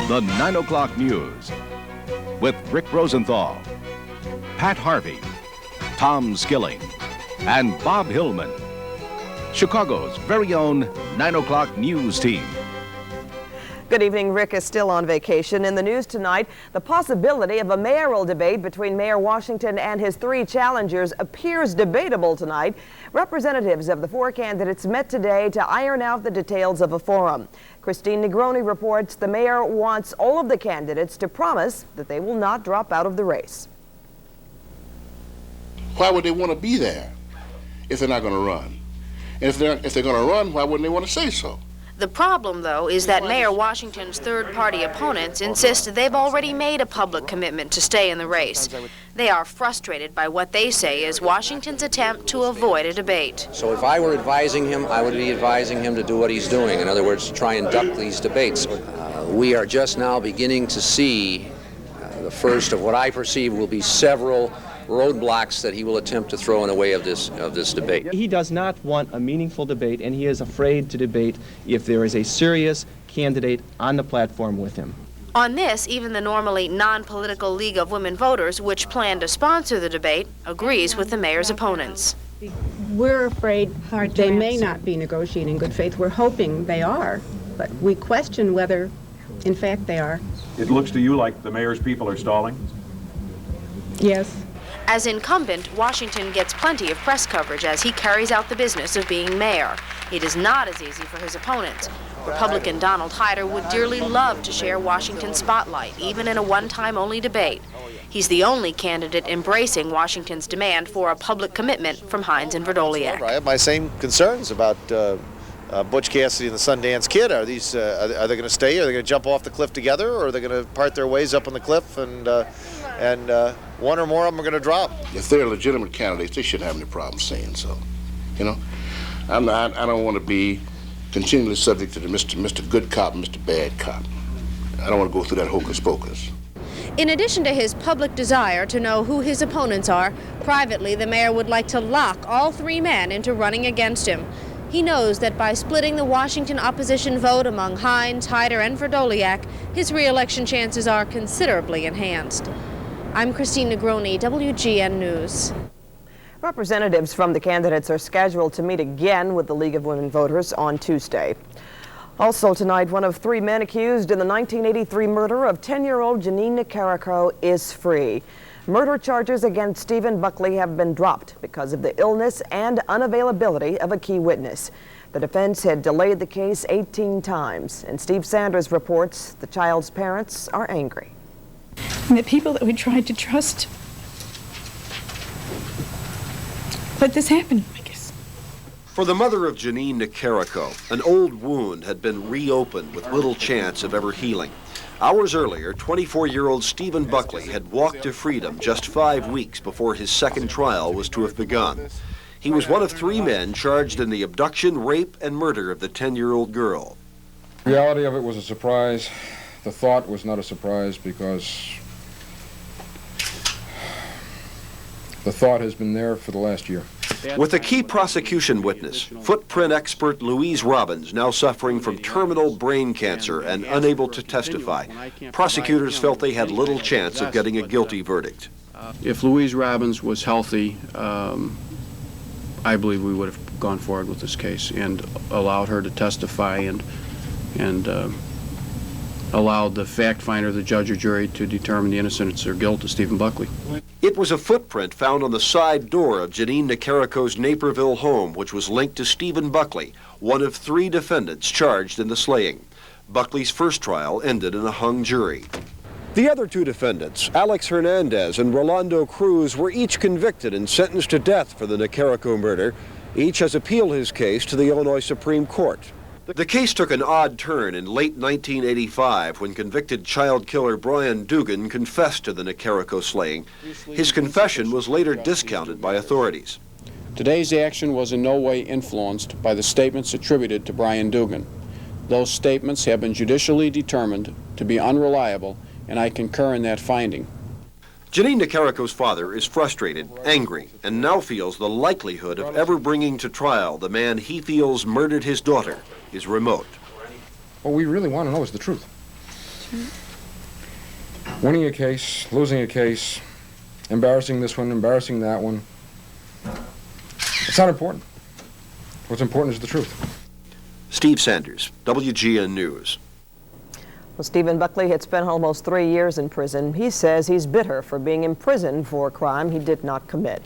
The 9 o'clock news with Rick Rosenthal, Pat Harvey, Tom Skilling, and Bob Hillman. Chicago's very own 9 o'clock news team. Good evening. Rick is still on vacation. In the news tonight, the possibility of a mayoral debate between Mayor Washington and his three challengers appears debatable tonight. Representatives of the four candidates met today to iron out the details of a forum. Jeanine Nicarico reports the mayor wants all of the candidates to promise that they will not drop out of the race. Why would they want to be there if they're not going to run? And if they're going to run, why wouldn't they want to say so? The problem, though, is that Mayor Washington's third-party opponents insist they've already made a public commitment to stay in the race. They are frustrated by what they say is Washington's attempt to avoid a debate. So if I were advising him, I would be advising him to do what he's doing. In other words, try and duck these debates. We are just now beginning to see the first of what I perceive will be several roadblocks that he will attempt to throw in the way of this debate. He does not want a meaningful debate, and he is afraid to debate if there is a serious candidate on the platform with him. On this, even the normally non-political League of Women Voters, which planned to sponsor the debate, agrees with the mayor's opponents. We're afraid they may not be negotiating in good faith. We're hoping they are, but we question whether, in fact, they are. It looks to you like the mayor's people are stalling? Yes. As incumbent, Washington gets plenty of press coverage as he carries out the business of being mayor. It is not as easy for his opponents. Republican Donald Hyder would dearly love to share Washington's spotlight, even in a one-time-only debate. He's the only candidate embracing Washington's demand for a public commitment from Hines and Verdoliak. I have my same concerns about Butch Cassidy and the Sundance Kid. Are they going to stay? Are they going to jump off the cliff together, or are they going to part their ways up on the cliff and one or more of them are going to drop? If they're legitimate candidates, they shouldn't have any problem saying so. You know, I don't want to be continually subject to the Mr. Good Cop and Mr. Bad Cop. I don't want to go through that hocus pocus. In addition to his public desire to know who his opponents are, privately the mayor would like to lock all three men into running against him. He knows that by splitting the Washington opposition vote among Hines, Hyder, and Verdoliak, his re-election chances are considerably enhanced. I'm Jeanine Nicarico, WGN News. Representatives from the candidates are scheduled to meet again with the League of Women Voters on Tuesday. Also tonight, one of three men accused in the 1983 murder of 10-year-old Jeanine Nicarico is free. Murder charges against Stephen Buckley have been dropped because of the illness and unavailability of a key witness. The defense had delayed the case 18 times, and Steve Sanders reports the child's parents are angry. And the people that we tried to trust let this happen, I guess. For the mother of Jeanine Nicarico, an old wound had been reopened with little chance of ever healing. Hours earlier, 24-year-old Stephen Buckley had walked to freedom just 5 weeks before his second trial was to have begun. He was one of three men charged in the abduction, rape, and murder of the 10-year-old girl. The reality of it was a surprise. The thought was not a surprise because the thought has been there for the last year. With a key prosecution witness, footprint expert Louise Robbins, now suffering from terminal brain cancer and unable to testify, prosecutors felt they had little chance of getting a guilty verdict. If Louise Robbins was healthy, I believe we would have gone forward with this case and allowed her to testify and allowed the fact finder, the judge or jury, to determine the innocence or guilt of Stephen Buckley. It was a footprint found on the side door of Jeanine Nicarico's Naperville home, which was linked to Stephen Buckley, one of three defendants charged in the slaying. Buckley's first trial ended in a hung jury. The other two defendants, Alex Hernandez and Rolando Cruz, were each convicted and sentenced to death for the Nicarico murder. Each has appealed his case to the Illinois Supreme Court. The case took an odd turn in late 1985 when convicted child killer Brian Dugan confessed to the Nicarico slaying. His confession was later discounted by authorities. Today's action was in no way influenced by the statements attributed to Brian Dugan. Those statements have been judicially determined to be unreliable, and I concur in that finding. Jeanine Nicarico's father is frustrated, angry, and now feels the likelihood of ever bringing to trial the man he feels murdered his daughter is remote. What we really want to know is the truth. Winning a case, losing a case, embarrassing this one, embarrassing that one. It's not important. What's important is the truth. Steve Sanders, WGN News. Well, Stephen Buckley had spent almost 3 years in prison. He says he's bitter for being imprisoned for a crime he did not commit.